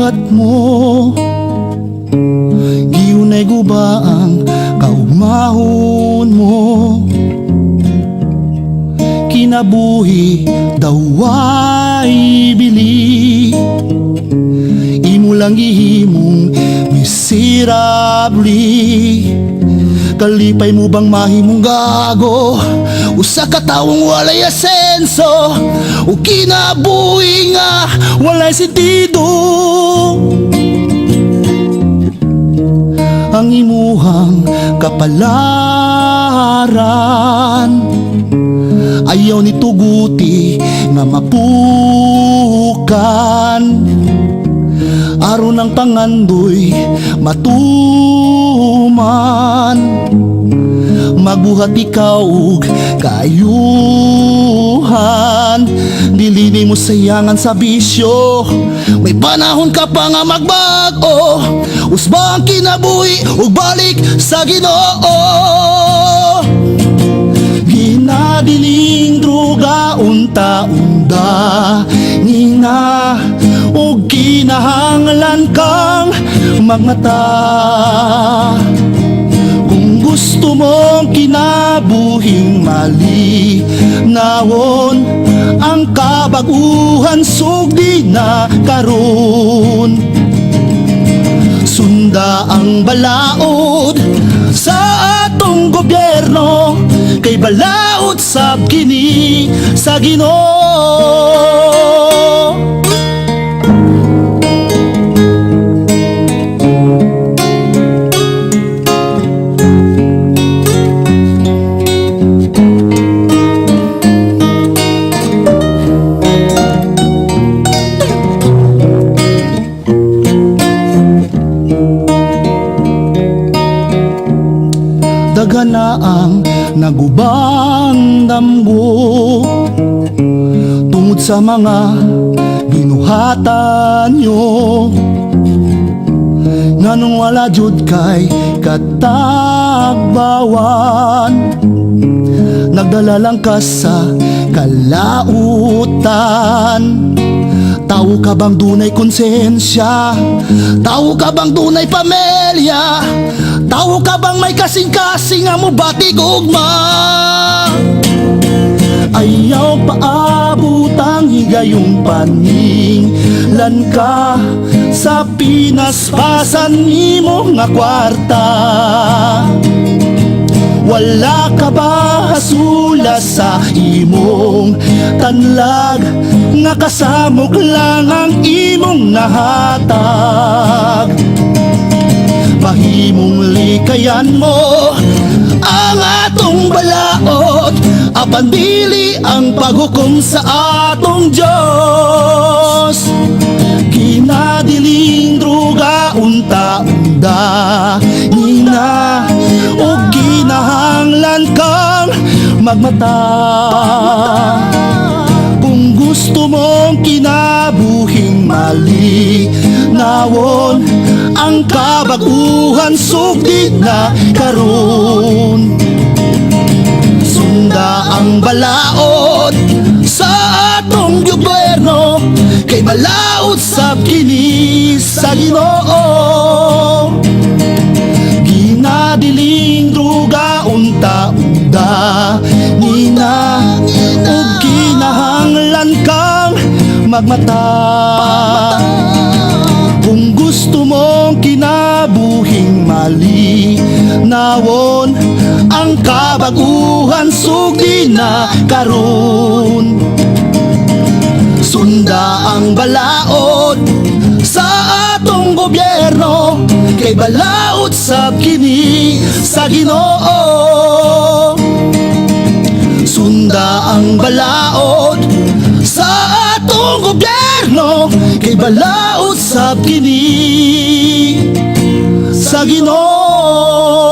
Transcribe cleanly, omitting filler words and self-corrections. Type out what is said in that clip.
buhat mo, giunay guba ang kaugmahon mo. Kinabuhi daw ay bili, imo lang gihimong miserable. Kalipay mo bang mahimong gago, usa ka tawong walay asenso, o kinabuhi nga walay sentido. Ang imuhang kapalaran ayaw ni tuguti nga mapukan. Aron ang pangandoy matuman, magbuhat ikaw og kaayuhan. Dili ni mo sayangan sa bisyo, may panahon ka pa nga magbago. Usba ang kinabuhi ug balik sa Ginoo. Ginadiling druga unta-unda ngina, ug kinahanglan kang magmata. Kung gusto mong kinabuhing mali nawon, ang kabaguhan sugdi na karon. Sunda ang balaod sa atong gobyerno, kay balaod sab kini sa Ginoo. Dagan na ang nagubang damgo tungod sa mga binuhatan nyo. Nganong wala jud kay katagbawan, nagdala lang ka sa kalautan. Tao ka bang dunay konsensya? Tao ka bang dunay pamilya? Tao ka bang may kasing-kasing nga mo batig ugma? Ayaw paabot ang higayong paninglan ka sa pinaspasan nimo nga kwarta. Wala ka ba hasula sa imong tanlag, nga kasamok lang ang imong nahatag? Mahimong likayan mo ang atong balaod, apan dili ang paghukom sa atong Diyos. Kinadiling druga unta-unda ngina, ug kinahanglan kang magmata. Kung gusto mong kinabuhing mali nawon, ang kabaguhan sugdi na karon. Sunda ang balaod sa atong gobyerno, kay balaod sab kini sa Ginoo. Ginadiling druga unta-unda ngina, ug kinahanglan kang magmata. Kung gusto mong kinabuhing mali nawon, ang kabaguhan sugdi na karon. Sunda ang balaod sa atong gobyerno, kay balaod sab kini sa Ginoo. Sunda ang balaod sa atong gobyerno, kay balaod sab kini sa Ginoo.